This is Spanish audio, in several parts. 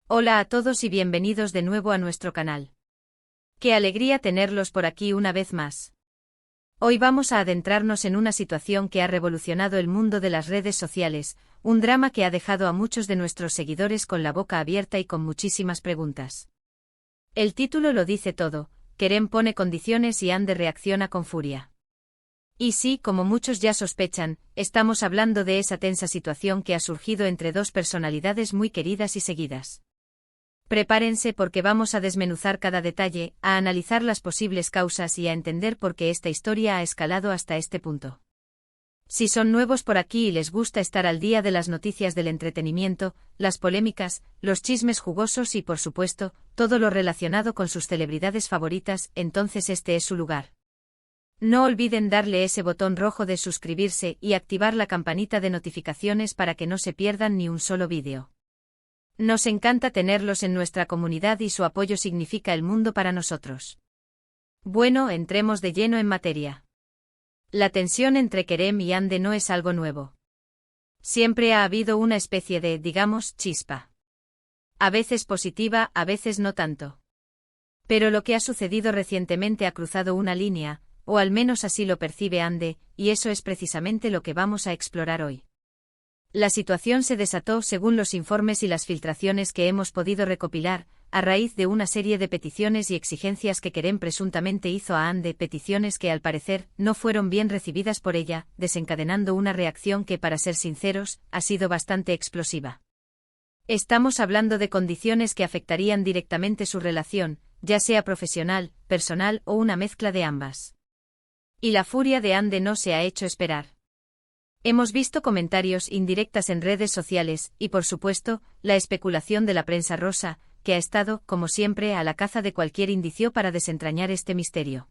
Hola a todos y bienvenidos de nuevo a nuestro canal. Qué alegría tenerlos por aquí una vez más. Hoy vamos a adentrarnos en una situación que ha revolucionado el mundo de las redes sociales, un drama que ha dejado a muchos de nuestros seguidores con la boca abierta y con muchísimas preguntas. El título lo dice todo: Kerem pone condiciones y Hande reacciona con furia. Y sí, como muchos ya sospechan, estamos hablando de esa tensa situación que ha surgido entre dos personalidades muy queridas y seguidas. Prepárense porque vamos a desmenuzar cada detalle, a analizar las posibles causas y a entender por qué esta historia ha escalado hasta este punto. Si son nuevos por aquí y les gusta estar al día de las noticias del entretenimiento, las polémicas, los chismes jugosos y, por supuesto, todo lo relacionado con sus celebridades favoritas, entonces este es su lugar. No olviden darle ese botón rojo de suscribirse y activar la campanita de notificaciones para que no se pierdan ni un solo vídeo. Nos encanta tenerlos en nuestra comunidad y su apoyo significa el mundo para nosotros. Bueno, entremos de lleno en materia. La tensión entre Kerem y Hande no es algo nuevo. Siempre ha habido una especie de, digamos, chispa. A veces positiva, a veces no tanto. Pero lo que ha sucedido recientemente ha cruzado una línea, o al menos así lo percibe Hande, y eso es precisamente lo que vamos a explorar hoy. La situación se desató según los informes y las filtraciones que hemos podido recopilar, a raíz de una serie de peticiones y exigencias que Kerem presuntamente hizo a Hande, peticiones que al parecer no fueron bien recibidas por ella, desencadenando una reacción que, para ser sinceros, ha sido bastante explosiva. Estamos hablando de condiciones que afectarían directamente su relación, ya sea profesional, personal o una mezcla de ambas. Y la furia de Hande no se ha hecho esperar. Hemos visto comentarios indirectas en redes sociales y, por supuesto, la especulación de la prensa rosa, que ha estado, como siempre, a la caza de cualquier indicio para desentrañar este misterio.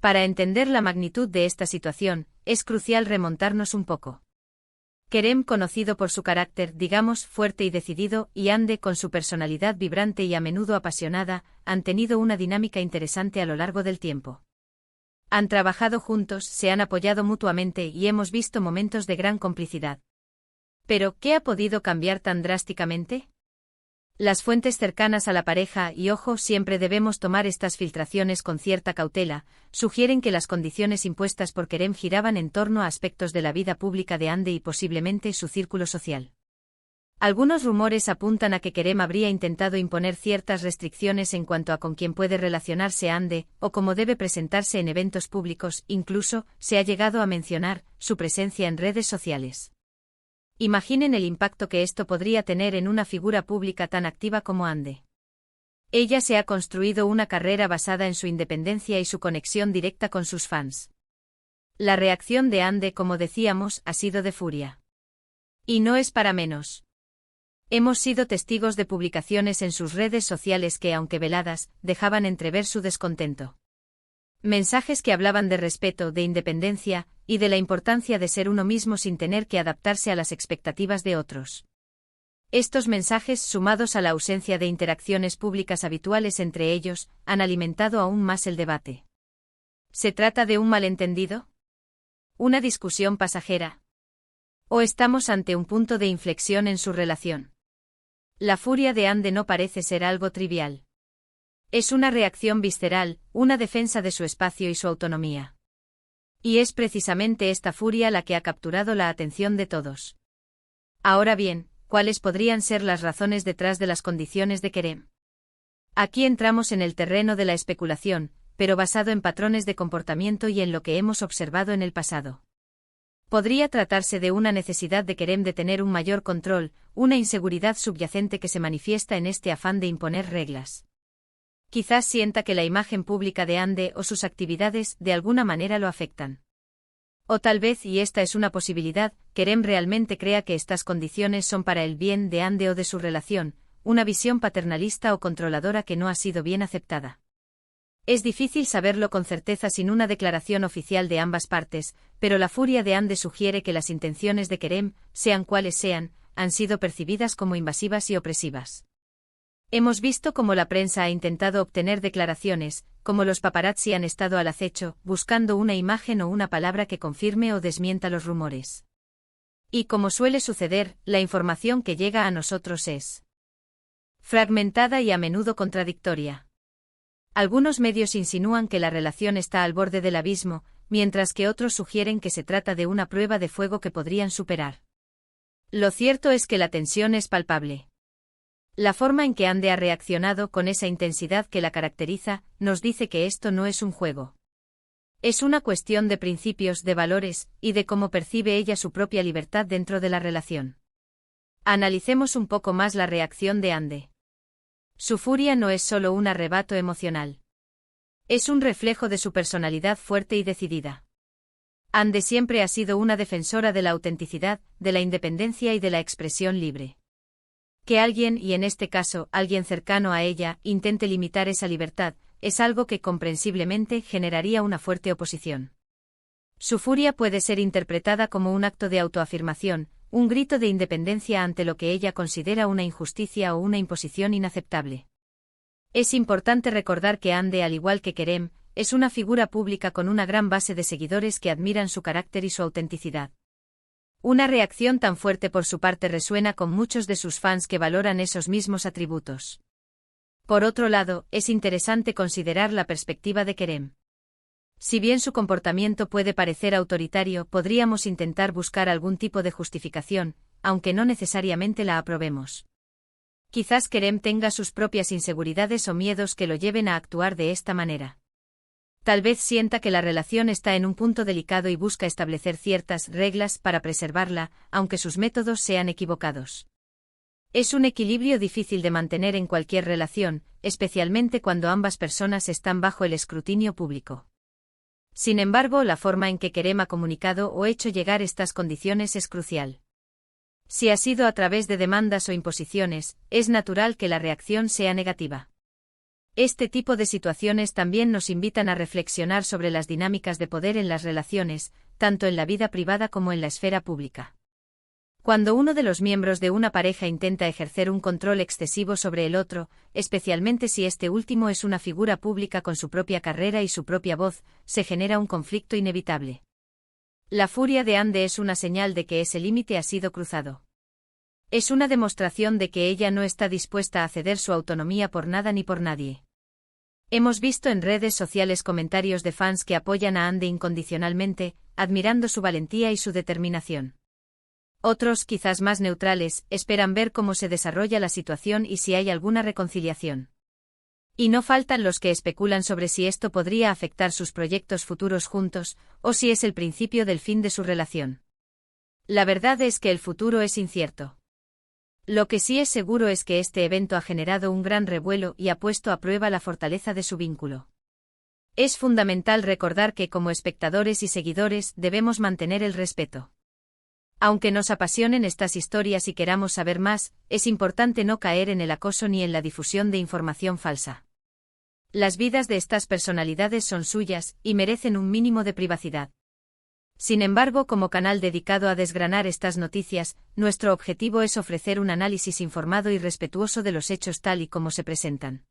Para entender la magnitud de esta situación, es crucial remontarnos un poco. Kerem, conocido por su carácter, digamos, fuerte y decidido, y Hande, con su personalidad vibrante y a menudo apasionada, han tenido una dinámica interesante a lo largo del tiempo. Han trabajado juntos, se han apoyado mutuamente y hemos visto momentos de gran complicidad. ¿Pero qué ha podido cambiar tan drásticamente? Las fuentes cercanas a la pareja, y ojo, siempre debemos tomar estas filtraciones con cierta cautela, sugieren que las condiciones impuestas por Kerem giraban en torno a aspectos de la vida pública de Hande y posiblemente su círculo social. Algunos rumores apuntan a que Kerem habría intentado imponer ciertas restricciones en cuanto a con quién puede relacionarse Hande, o cómo debe presentarse en eventos públicos, incluso, se ha llegado a mencionar, su presencia en redes sociales. Imaginen el impacto que esto podría tener en una figura pública tan activa como Hande. Ella se ha construido una carrera basada en su independencia y su conexión directa con sus fans. La reacción de Hande, como decíamos, ha sido de furia. Y no es para menos. Hemos sido testigos de publicaciones en sus redes sociales que, aunque veladas, dejaban entrever su descontento. Mensajes que hablaban de respeto, de independencia, y de la importancia de ser uno mismo sin tener que adaptarse a las expectativas de otros. Estos mensajes, sumados a la ausencia de interacciones públicas habituales entre ellos, han alimentado aún más el debate. ¿Se trata de un malentendido? ¿Una discusión pasajera? ¿O estamos ante un punto de inflexión en su relación? La furia de Hande no parece ser algo trivial. Es una reacción visceral, una defensa de su espacio y su autonomía. Y es precisamente esta furia la que ha capturado la atención de todos. Ahora bien, ¿cuáles podrían ser las razones detrás de las condiciones de Kerem? Aquí entramos en el terreno de la especulación, pero basado en patrones de comportamiento y en lo que hemos observado en el pasado. Podría tratarse de una necesidad de Kerem de tener un mayor control, una inseguridad subyacente que se manifiesta en este afán de imponer reglas. Quizás sienta que la imagen pública de Hande o sus actividades de alguna manera lo afectan. O tal vez, y esta es una posibilidad, Kerem realmente crea que estas condiciones son para el bien de Hande o de su relación, una visión paternalista o controladora que no ha sido bien aceptada. Es difícil saberlo con certeza sin una declaración oficial de ambas partes, pero la furia de Hande sugiere que las intenciones de Kerem, sean cuales sean, han sido percibidas como invasivas y opresivas. Hemos visto cómo la prensa ha intentado obtener declaraciones, cómo los paparazzi han estado al acecho, buscando una imagen o una palabra que confirme o desmienta los rumores. Y como suele suceder, la información que llega a nosotros es fragmentada y a menudo contradictoria. Algunos medios insinúan que la relación está al borde del abismo, mientras que otros sugieren que se trata de una prueba de fuego que podrían superar. Lo cierto es que la tensión es palpable. La forma en que Ande ha reaccionado con esa intensidad que la caracteriza, nos dice que esto no es un juego. Es una cuestión de principios, de valores, y de cómo percibe ella su propia libertad dentro de la relación. Analicemos un poco más la reacción de Ande. Su furia no es solo un arrebato emocional. Es un reflejo de su personalidad fuerte y decidida. Ande siempre ha sido una defensora de la autenticidad, de la independencia y de la expresión libre. Que alguien, y en este caso, alguien cercano a ella, intente limitar esa libertad, es algo que comprensiblemente generaría una fuerte oposición. Su furia puede ser interpretada como un acto de autoafirmación, un grito de independencia ante lo que ella considera una injusticia o una imposición inaceptable. Es importante recordar que Ande, al igual que Kerem, es una figura pública con una gran base de seguidores que admiran su carácter y su autenticidad. Una reacción tan fuerte por su parte resuena con muchos de sus fans que valoran esos mismos atributos. Por otro lado, es interesante considerar la perspectiva de Kerem. Si bien su comportamiento puede parecer autoritario, podríamos intentar buscar algún tipo de justificación, aunque no necesariamente la aprobemos. Quizás Kerem tenga sus propias inseguridades o miedos que lo lleven a actuar de esta manera. Tal vez sienta que la relación está en un punto delicado y busca establecer ciertas reglas para preservarla, aunque sus métodos sean equivocados. Es un equilibrio difícil de mantener en cualquier relación, especialmente cuando ambas personas están bajo el escrutinio público. Sin embargo, la forma en que Kerem ha comunicado o hecho llegar estas condiciones es crucial. Si ha sido a través de demandas o imposiciones, es natural que la reacción sea negativa. Este tipo de situaciones también nos invitan a reflexionar sobre las dinámicas de poder en las relaciones, tanto en la vida privada como en la esfera pública. Cuando uno de los miembros de una pareja intenta ejercer un control excesivo sobre el otro, especialmente si este último es una figura pública con su propia carrera y su propia voz, se genera un conflicto inevitable. La furia de Ande es una señal de que ese límite ha sido cruzado. Es una demostración de que ella no está dispuesta a ceder su autonomía por nada ni por nadie. Hemos visto en redes sociales comentarios de fans que apoyan a Ande incondicionalmente, admirando su valentía y su determinación. Otros, quizás más neutrales, esperan ver cómo se desarrolla la situación y si hay alguna reconciliación. Y no faltan los que especulan sobre si esto podría afectar sus proyectos futuros juntos, o si es el principio del fin de su relación. La verdad es que el futuro es incierto. Lo que sí es seguro es que este evento ha generado un gran revuelo y ha puesto a prueba la fortaleza de su vínculo. Es fundamental recordar que como espectadores y seguidores debemos mantener el respeto. Aunque nos apasionen estas historias y queramos saber más, es importante no caer en el acoso ni en la difusión de información falsa. Las vidas de estas personalidades son suyas, y merecen un mínimo de privacidad. Sin embargo, como canal dedicado a desgranar estas noticias, nuestro objetivo es ofrecer un análisis informado y respetuoso de los hechos tal y como se presentan.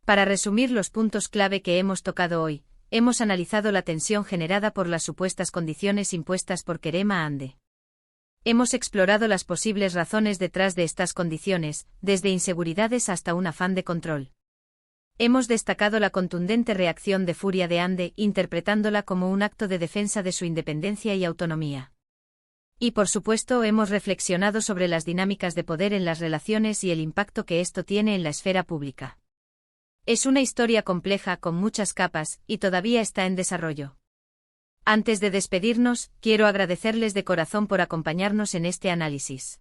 Para resumir los puntos clave que hemos tocado hoy, hemos analizado la tensión generada por las supuestas condiciones impuestas por Kerem a Ande. Hemos explorado las posibles razones detrás de estas condiciones, desde inseguridades hasta un afán de control. Hemos destacado la contundente reacción de furia de Ande, interpretándola como un acto de defensa de su independencia y autonomía. Y por supuesto hemos reflexionado sobre las dinámicas de poder en las relaciones y el impacto que esto tiene en la esfera pública. Es una historia compleja con muchas capas, y todavía está en desarrollo. Antes de despedirnos, quiero agradecerles de corazón por acompañarnos en este análisis.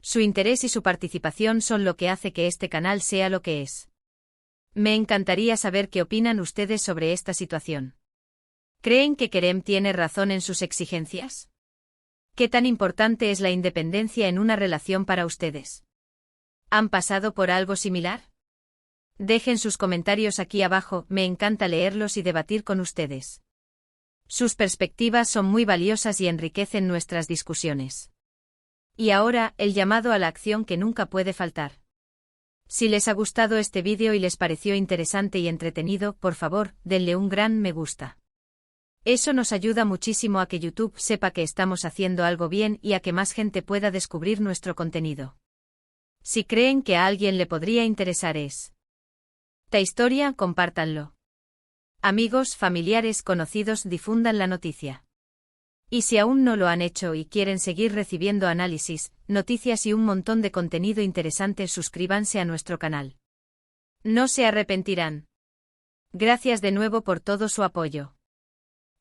Su interés y su participación son lo que hace que este canal sea lo que es. Me encantaría saber qué opinan ustedes sobre esta situación. ¿Creen que Kerem tiene razón en sus exigencias? ¿Qué tan importante es la independencia en una relación para ustedes? ¿Han pasado por algo similar? Dejen sus comentarios aquí abajo, me encanta leerlos y debatir con ustedes. Sus perspectivas son muy valiosas y enriquecen nuestras discusiones. Y ahora, el llamado a la acción que nunca puede faltar. Si les ha gustado este vídeo y les pareció interesante y entretenido, por favor, denle un gran me gusta. Eso nos ayuda muchísimo a que YouTube sepa que estamos haciendo algo bien y a que más gente pueda descubrir nuestro contenido. Si creen que a alguien le podría interesar esta historia, compártanlo. Amigos, familiares, conocidos, difundan la noticia. Y si aún no lo han hecho y quieren seguir recibiendo análisis, noticias y un montón de contenido interesante, suscríbanse a nuestro canal. No se arrepentirán. Gracias de nuevo por todo su apoyo.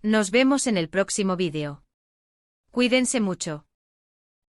Nos vemos en el próximo vídeo. Cuídense mucho.